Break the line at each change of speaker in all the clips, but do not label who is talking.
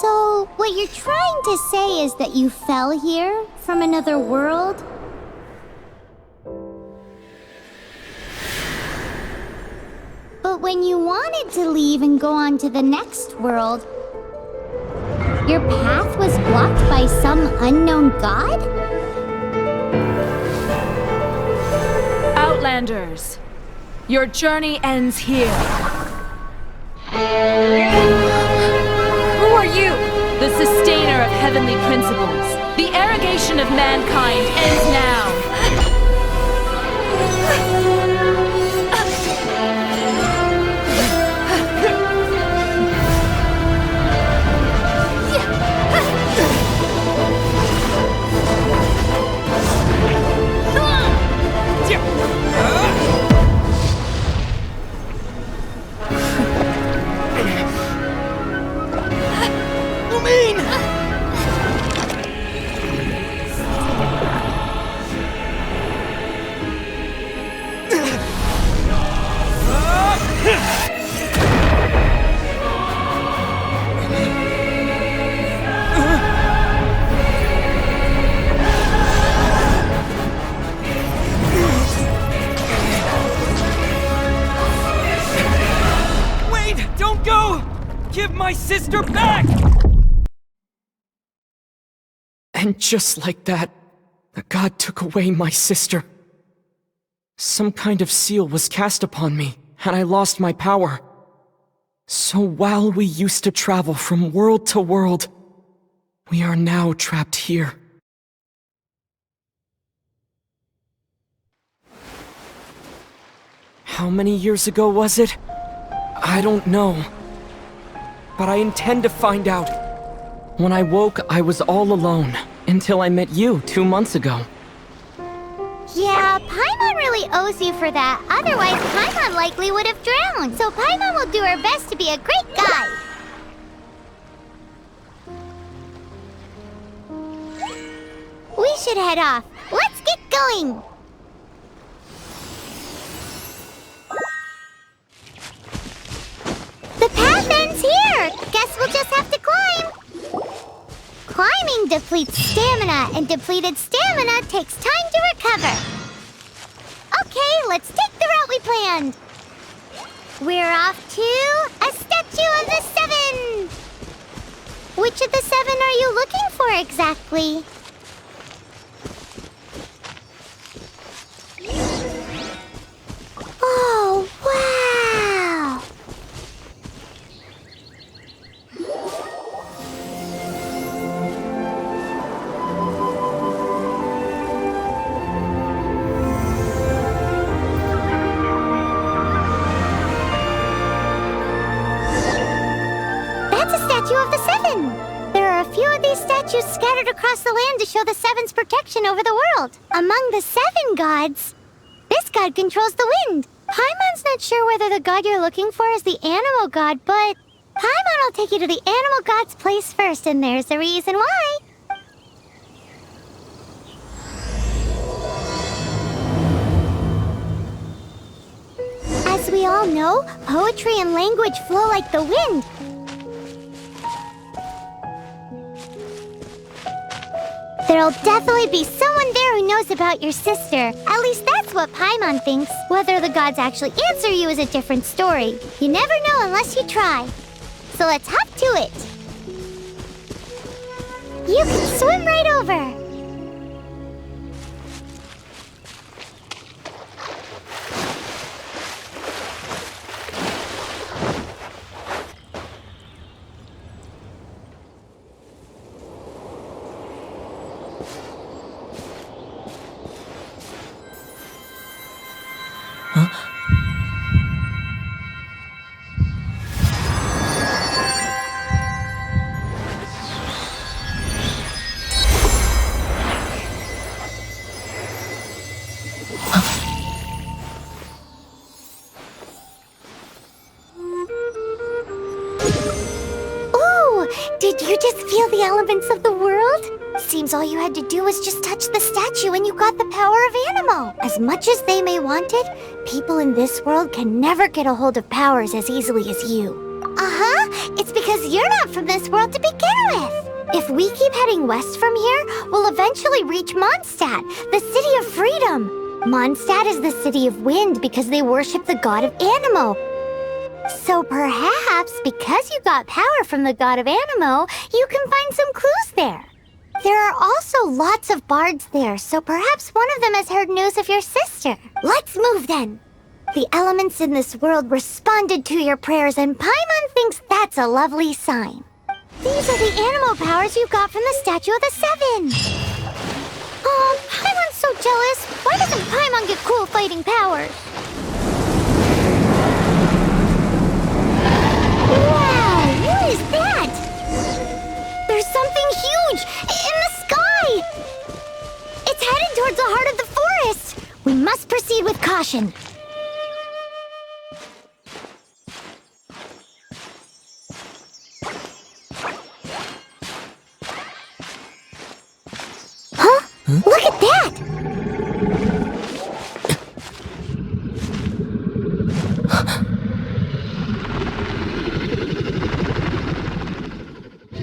So, what you're trying to say is that you fell here from another world? But when you wanted to leave and go on to the next world, your path was blocked by some unknown god?
Outlanders, your journey ends here. Who are you? The sustainer of heavenly principles. The arrogation of mankind ends now.
Give my sister back! And just like that, the god took away my sister. Some kind of seal was cast upon me, and I lost my power. So while we used to travel from world to world, we are now trapped here. How many years ago was it? I don't know. But I intend to find out. When I woke, I was all alone, until I met you 2 months ago.
Yeah, Paimon really owes you for that. Otherwise, Paimon likely would have drowned. So Paimon will do her best to be a great guide. We should head off. Let's get going! The path ends here! Guess we'll just have to climb! Climbing depletes stamina, and depleted stamina takes time to recover. Okay, let's take the route we planned. We're off to a statue of the seven! Which of the seven are you looking for exactly? Oh, wow! That's a statue of the seven! There are a few of these statues scattered across the land to show the seven's protection over the world. Among the seven gods, this god controls the wind. Paimon's not sure whether the god you're looking for is the animal god, but Paimon will take you to the animal god's place first, and there's the reason why. As we all know, poetry and language flow like the wind. There'll definitely be someone there who knows about your sister. At least that's what Paimon thinks. Whether the gods actually answer you is a different story. You never know unless you try. So let's hop to it. You can swim right over. Did you just feel the elements of the world? Seems all you had to do was just touch the statue and you got the power of animal. As much as they may want it, people in this world can never get a hold of powers as easily as you. Uh-huh. It's because you're not from this world to begin with. If we keep heading west from here, we'll eventually reach Mondstadt, the city of freedom. Mondstadt is the city of wind because they worship the god of Anemo. So perhaps, because you got power from the god of Anemo, you can find some clues there. There are also lots of bards there, so perhaps one of them has heard news of your sister. Let's move then. The elements in this world responded to your prayers, and Paimon thinks that's a lovely sign. These are the animal powers you got from the Statue of the Seven. Oh, Paimon's so jealous. Why doesn't Paimon get cool fighting powers? Wow, what is that? There's something huge in the sky. It's headed towards the heart of the forest. We must proceed with caution. Look at that!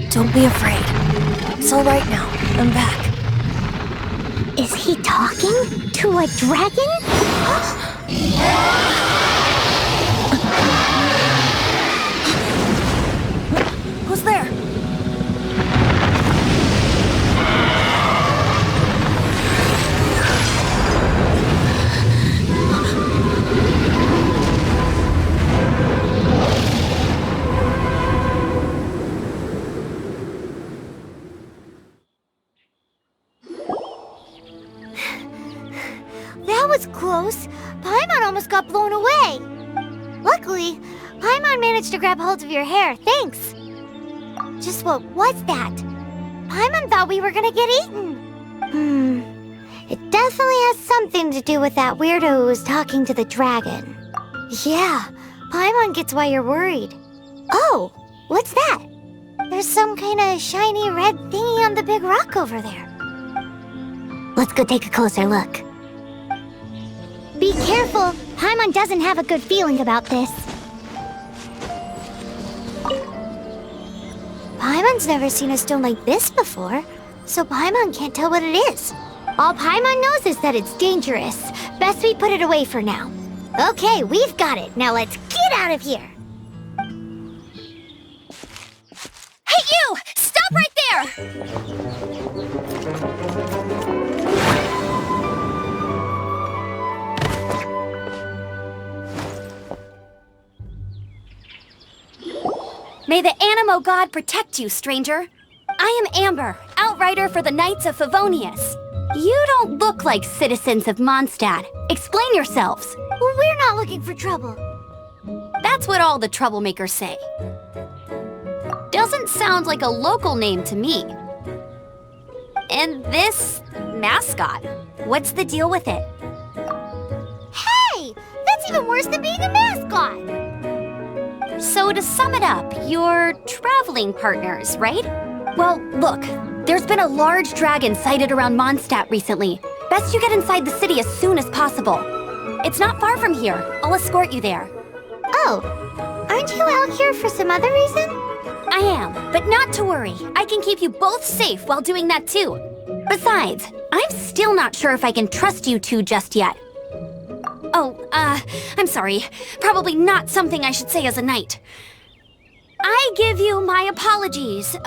Don't be afraid. It's all right now. I'm back.
Is he talking to a dragon?
Who's there?
That was close. Paimon almost got blown away. Luckily, Paimon managed to grab hold of your hair. Thanks. Just what was that? Paimon thought we were gonna get eaten. It definitely has something to do with that weirdo who was talking to the dragon. Yeah, Paimon gets why you're worried. Oh, what's that? There's some kind of shiny red thingy on the big rock over there. Let's go take a closer look. Be careful! Paimon doesn't have a good feeling about this. Paimon's never seen a stone like this before, so Paimon can't tell what it is. All Paimon knows is that it's dangerous. Best we put it away for now. Okay, we've got it. Now let's get out of here.
Hey, you! Stop right there! May the Anemo god protect you, stranger. I am Amber, outrider for the Knights of Favonius. You don't look like citizens of Mondstadt. Explain yourselves.
We're not looking for trouble.
That's what all the troublemakers say. Doesn't sound like a local name to me. And this mascot, what's the deal with it?
Hey! That's even worse than being a mascot!
So to sum it up, you're traveling partners, right? Well, look, there's been a large dragon sighted around Mondstadt recently. Best you get inside the city as soon as possible. It's not far from here. I'll escort you there.
Oh, aren't you out here for some other reason?
I am, but not to worry. I can keep you both safe while doing that too. Besides, I'm still not sure if I can trust you two just yet. Oh, I'm sorry. Probably not something I should say as a knight. I give you my apologies,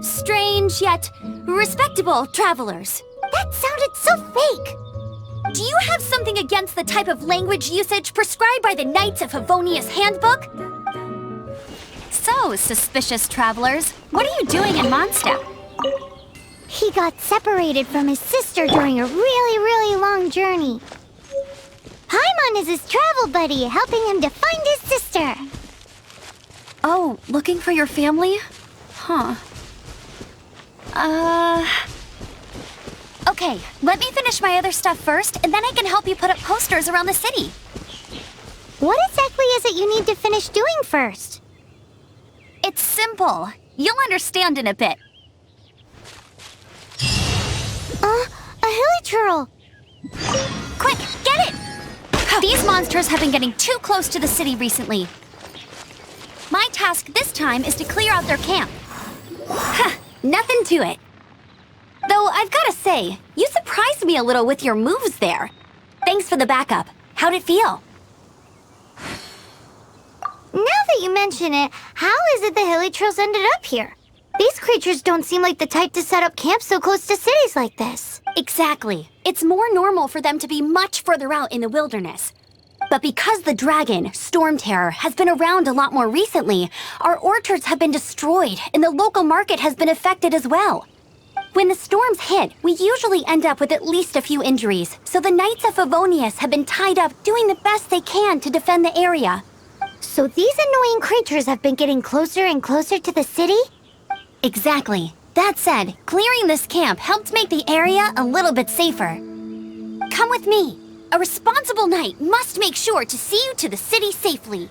strange yet respectable travelers.
That sounded so fake.
Do you have something against the type of language usage prescribed by the Knights of Favonius Handbook? So, suspicious travelers, what are you doing in Mondstadt?
He got separated from his sister during a really long journey. Paimon is his travel buddy, helping him to find his sister.
Oh, looking for your family? Huh. Okay, let me finish my other stuff first, and then I can help you put up posters around the city.
What exactly is it you need to finish doing first?
It's simple. You'll understand in a bit.
A hilichurl.
Quick, get it! These monsters have been getting too close to the city recently. My task this time is to clear out their camp. Huh, nothing to it. Though I've gotta say, you surprised me a little with your moves there. Thanks for the backup. How'd it feel?
Now that you mention it, how is it the Hilichurls ended up here? These creatures don't seem like the type to set up camp so close to cities like this.
Exactly. It's more normal for them to be much further out in the wilderness. But because the dragon, Storm Terror, has been around a lot more recently, our orchards have been destroyed and the local market has been affected as well. When the storms hit, we usually end up with at least a few injuries, so the Knights of Favonius have been tied up doing the best they can to defend the area.
So these annoying creatures have been getting closer and closer to the city?
Exactly. That said, clearing this camp helped make the area a little bit safer. Come with me. A responsible knight must make sure to see you to the city safely.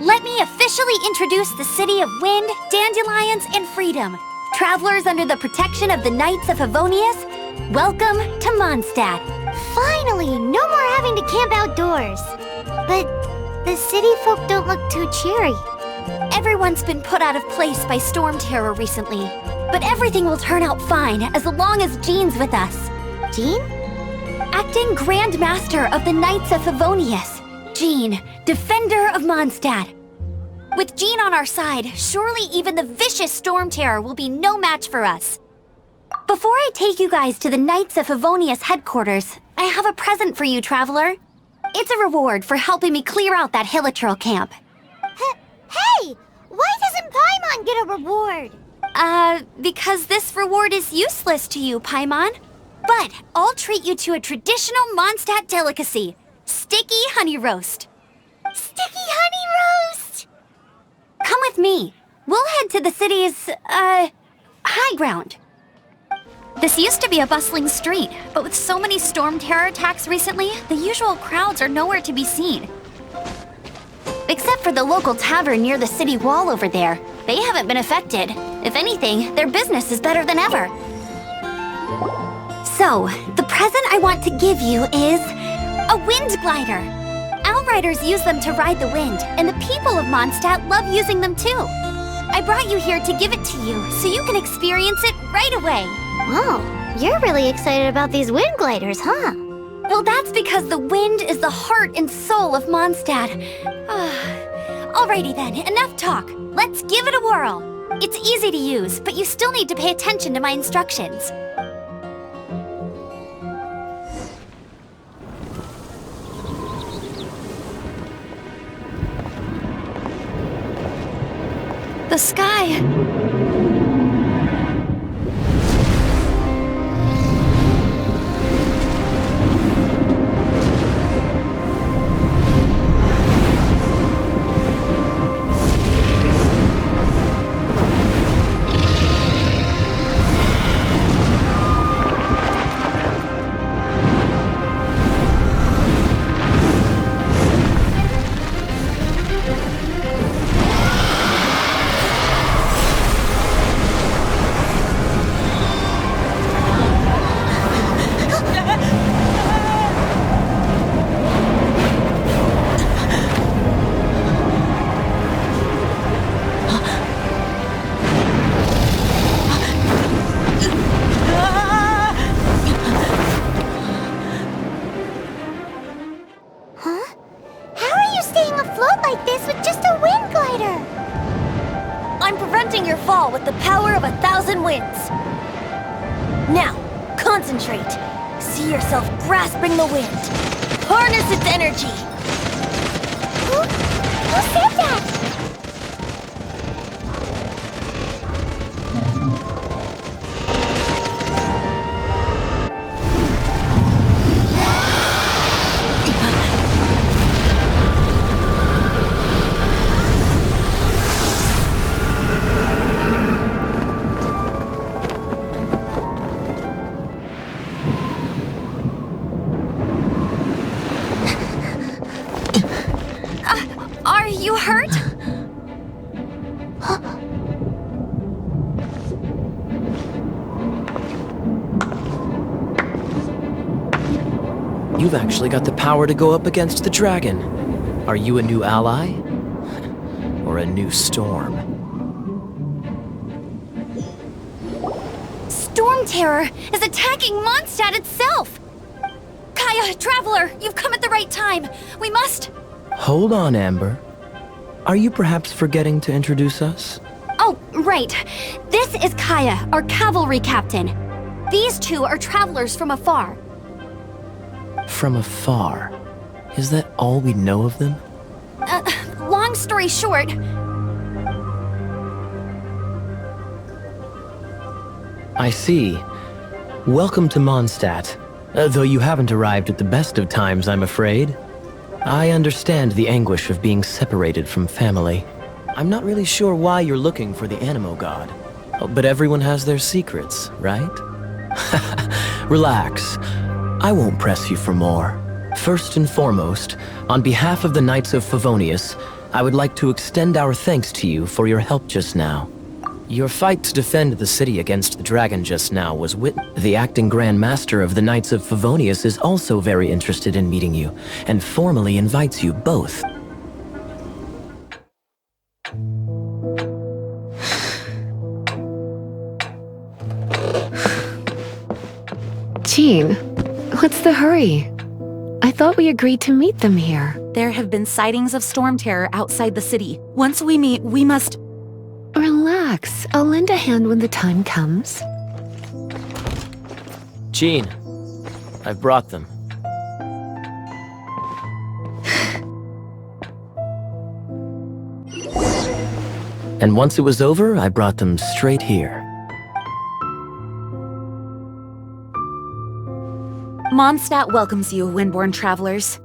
Let me officially introduce the city of wind, dandelions, and freedom. Travelers under the protection of the Knights of Favonius, welcome to Mondstadt.
Finally, no more having to camp outdoors. But the city folk don't look too cheery.
Everyone's been put out of place by Storm Terror recently. But everything will turn out fine as long as Jean's with us.
Jean?
Acting Grand Master of the Knights of Favonius. Jean, Defender of Mondstadt. With Jean on our side, surely even the vicious Storm Terror will be no match for us. Before I take you guys to the Knights of Favonius headquarters, I have a present for you, Traveler. It's a reward for helping me clear out that Hilichurl camp.
Hey! Why doesn't Paimon get a reward?
Because this reward is useless to you, Paimon. But I'll treat you to a traditional Mondstadt delicacy, sticky honey roast.
Sticky honey roast!
Come with me. We'll head to the city's, high ground. This used to be a bustling street, but with so many Storm Terror attacks recently, the usual crowds are nowhere to be seen. Except for the local tavern near the city wall over there. They haven't been affected. If anything, their business is better than ever. So, the present I want to give you is a wind glider. Outriders use them to ride the wind, and the people of Mondstadt love using them too. I brought you here to give it to you, so you can experience it right away.
Oh, you're really excited about these wind gliders, huh?
Well, that's because the wind is the heart and soul of Mondstadt. Alrighty then, enough talk. Let's give it a whirl. It's easy to use, but you still need to pay attention to my instructions. The sky... with the power of 1,000 winds. Now, concentrate. See yourself grasping the wind. Harness its energy.
Who said that?
You've actually got the power to go up against the dragon. Are you a new ally? Or a new storm?
Storm Terror is attacking Mondstadt itself! Kaya, Traveler, you've come at the right time. We must...
Hold on, Amber. Are you perhaps forgetting to introduce us?
Oh, right. This is Kaya, our cavalry captain. These two are travelers from afar.
From afar? Is that all we know of them?
Long story short...
I see. Welcome to Mondstadt. Though you haven't arrived at the best of times, I'm afraid. I understand the anguish of being separated from family. I'm not really sure why you're looking for the Animo God. But everyone has their secrets, right? Relax. I won't press you for more. First and foremost, on behalf of the Knights of Favonius, I would like to extend our thanks to you for your help just now. Your fight to defend the city against the dragon just now was The acting Grand Master of the Knights of Favonius is also very interested in meeting you, and formally invites you both.
Jean, what's the hurry? I thought we agreed to meet them here.
There have been sightings of storm terror outside the city. Once we meet, we must...
Relax. I'll lend a hand when the time comes.
Jean, I've brought them. And once it was over, I brought them straight here.
Mondstadt welcomes you, Windborn travelers.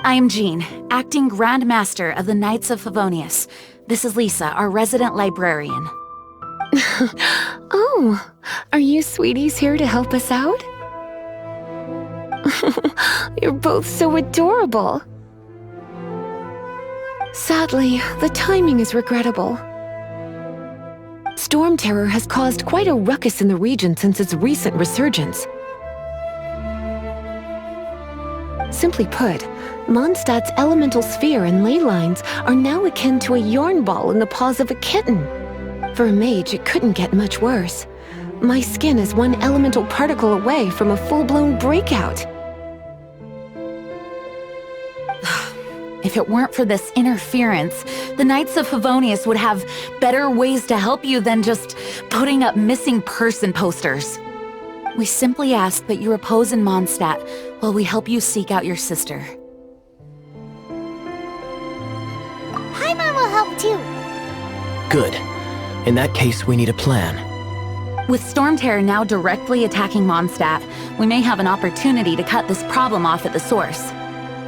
I am Jean, acting Grand Master of the Knights of Favonius. This is Lisa, our resident librarian.
Oh, are you sweeties here to help us out? You're both so adorable. Sadly, the timing is regrettable. Storm Terror has caused quite a ruckus in the region since its recent resurgence. Simply put, Mondstadt's elemental sphere and ley lines are now akin to a yarn ball in the paws of a kitten. For a mage, it couldn't get much worse. My skin is one elemental particle away from a full-blown breakout.
If it weren't for this interference, the Knights of Favonius would have better ways to help you than just putting up missing person posters. We simply ask that you repose in Mondstadt while we help you seek out your sister.
Paimon will help too.
Good. In that case, we need a plan.
With Storm Terror now directly attacking Mondstadt, we may have an opportunity to cut this problem off at the source.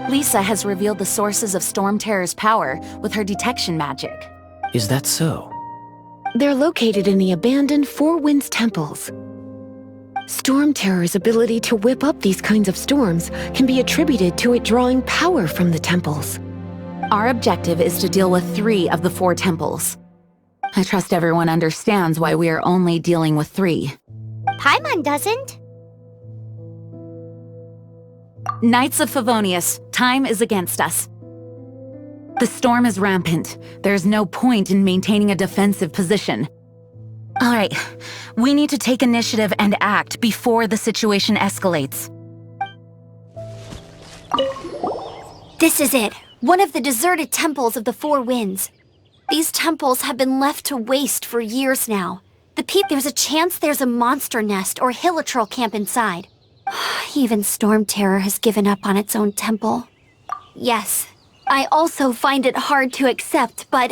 Lisa has revealed the sources of Storm Terror's power with her detection magic.
Is that so?
They're located in the abandoned Four Winds temples. Storm Terror's ability to whip up these kinds of storms can be attributed to it drawing power from the temples.
Our objective is to deal with 3 of the 4 temples. I trust everyone understands why we are only dealing with 3.
Paimon doesn't.
Knights of Favonius, time is against us. The storm is rampant. There's no point in maintaining a defensive position. All right, we need to take initiative and act before the situation escalates.
This is it. One of the deserted temples of the Four Winds. These temples have been left to waste for years now. There's a chance there's a monster nest or hilitrol camp inside. Even Storm Terror has given up on its own temple. Yes, I also find it hard to accept, but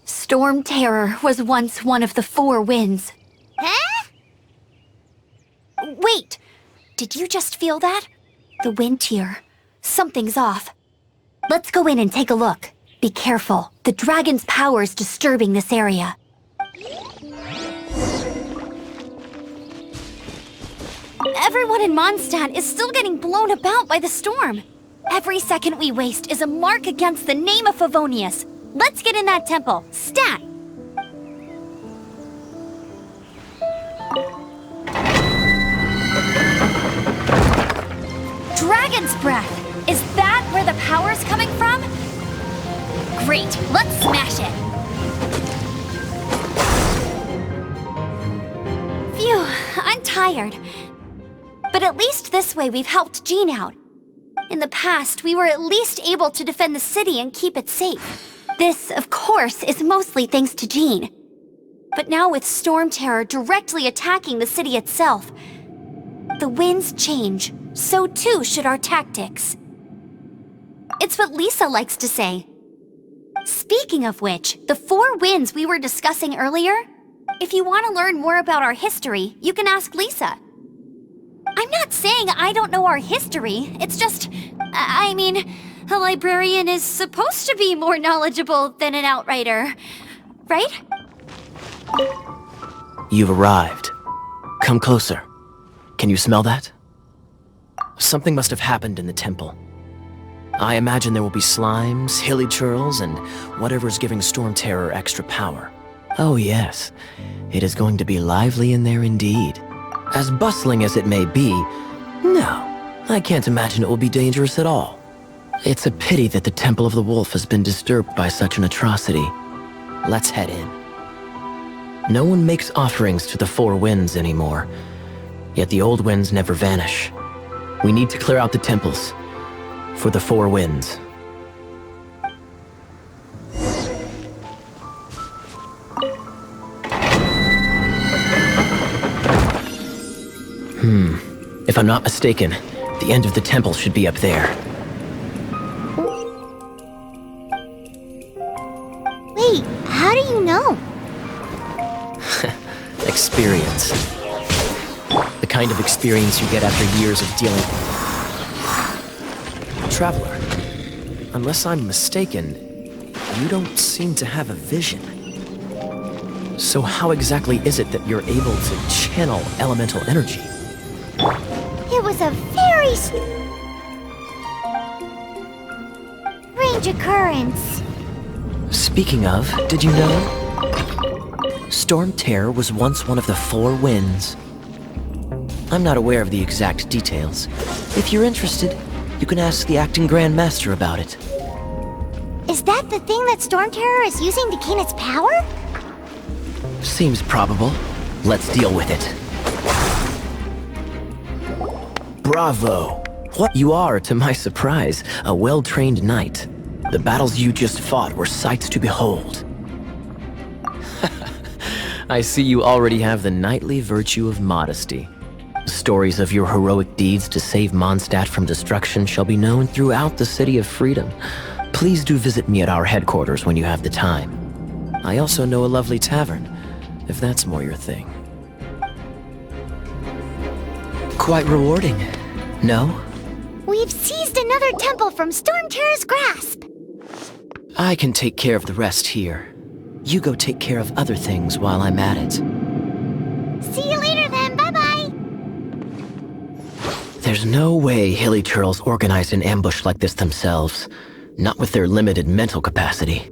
Storm Terror was once one of the Four Winds.
Huh?
Wait! Did you just feel that? The wind here. Something's off. Let's go in and take a look. Be careful. The dragon's power is disturbing this area. Everyone in Mondstadt is still getting blown about by the storm. Every second we waste is a mark against the name of Favonius. Let's get in that temple. Stat! breath. Is that where the power's coming from? Great, let's smash it! Phew, I'm tired. But at least this way we've helped Jean out. In the past, we were at least able to defend the city and keep it safe. This, of course, is mostly thanks to Jean. But now with Storm Terror directly attacking the city itself, the winds change, so too should our tactics. It's what Lisa likes to say. Speaking of which, the 4 winds we were discussing earlier, if you want to learn more about our history, you can ask Lisa. I'm not saying I don't know our history, it's just, I mean, a librarian is supposed to be more knowledgeable than an outrider, right?
You've arrived. Come closer. Can you smell that? Something must have happened in the temple. I imagine there will be slimes, hilly churls, and whatever's giving Storm Terror extra power. Oh yes, it is going to be lively in there indeed. As bustling as it may be, no, I can't imagine it will be dangerous at all. It's a pity that the Temple of the Wolf has been disturbed by such an atrocity. Let's head in. No one makes offerings to the 4 winds anymore, yet the old winds never vanish. We need to clear out the temples for the 4 winds. If I'm not mistaken, the end of the temple should be up there.
Wait, how do you know?
Experience. The kind of experience you get after years of dealing... Traveler, unless I'm mistaken, you don't seem to have a vision. So how exactly is it that you're able to channel elemental energy?
It was a very strange occurrence.
Speaking of, did you know? Storm Terror was once one of the 4 winds. I'm not aware of the exact details. If you're interested, you can ask the acting Grand Master about it.
Is that the thing that Storm Terror is using to gain its power?
Seems probable. Let's deal with it. Bravo! What you are, to my surprise, a well-trained knight. The battles you just fought were sights to behold. I see you already have the knightly virtue of modesty. Stories of your heroic deeds to save Mondstadt from destruction shall be known throughout the City of Freedom. Please do visit me at our headquarters when you have the time. I also know a lovely tavern, if that's more your thing. Quite rewarding, no?
We've seized another temple from Storm Terror's grasp.
I can take care of the rest here. You go take care of other things while I'm at it.
See you later then, bye-bye.
There's no way hilly churls organized an ambush like this themselves, not with their limited mental capacity.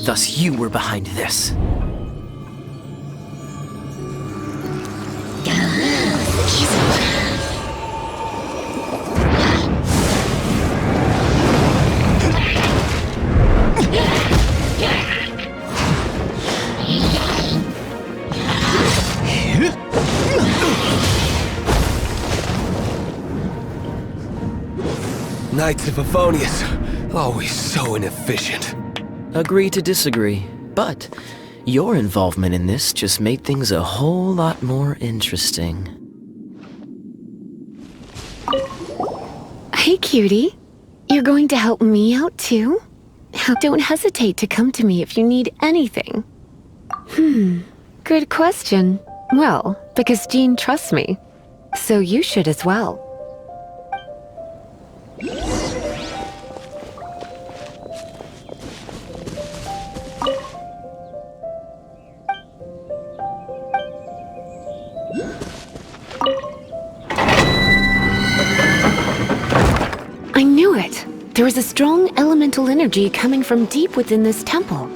Thus you were behind this.
Knights of Favonius, always so inefficient.
Agree to disagree, but your involvement in this just made things a whole lot more interesting.
Hey, cutie. You're going to help me out, too? Don't hesitate to come to me if you need anything. Good question. Well, because Jean trusts me. So you should as well. I knew it! There is a strong elemental energy coming from deep within this temple.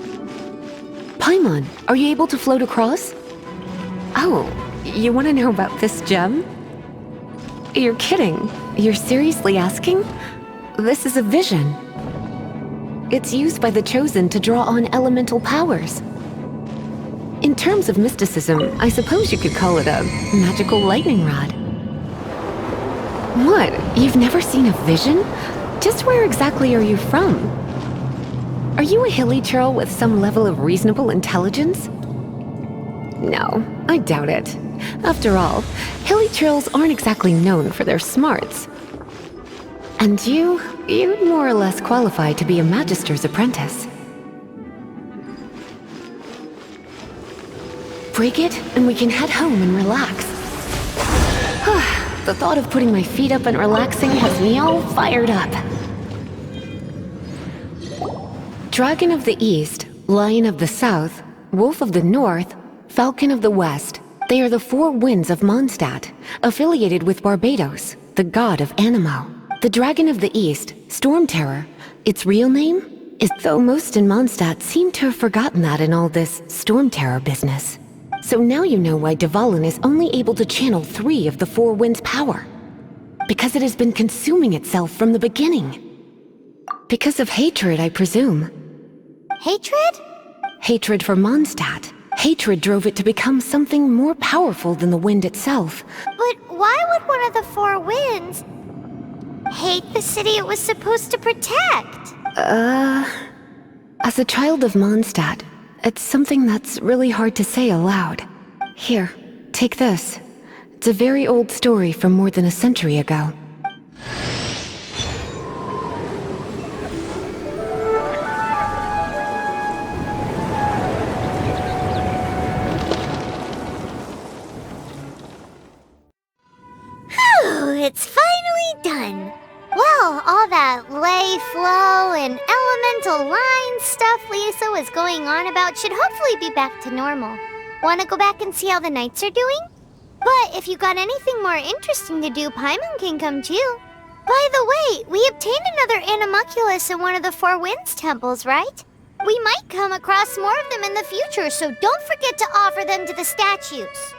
Paimon, are you able to float across? Oh, You want to know about this gem? You're kidding. You're seriously asking? This is a vision. It's used by the Chosen to draw on elemental powers. In terms of mysticism, I suppose you could call it a magical lightning rod. What? You've never seen a vision? Just where exactly are you from? Are you a hilly churl with some level of reasonable intelligence? No, I doubt it. After all, hilly churls aren't exactly known for their smarts. And you'd more or less qualify to be a magister's apprentice. Break it, and we can head home and relax. The thought of putting my feet up and relaxing has me all fired up. Dragon of the East, Lion of the South, Wolf of the North, Falcon of the West. They are the four winds of Mondstadt, affiliated with Barbados, the god of Anemo. The Dragon of the East, Storm Terror, its real name is, though most in Mondstadt seem to have forgotten that in all this Storm Terror business. So now you know why Dvalin is only able to channel 3 of the four winds' power. Because it has been consuming itself from the beginning. Because of hatred, I presume.
Hatred?
Hatred for Mondstadt. Hatred drove it to become something more powerful than the wind itself.
But why would one of the four winds hate the city it was supposed to protect?
As a child of Mondstadt, it's something that's really hard to say aloud. Here, take this. It's a very old story from more than a century ago.
It's finally done. Well, all that lay, flow, and elemental line stuff Lisa was going on about should hopefully be back to normal. Want to go back and see how the knights are doing? But if you got anything more interesting to do, Paimon can come too. By the way, we obtained another Animalculus in one of the Four Winds temples, right? We might come across more of them in the future, so don't forget to offer them to the statues.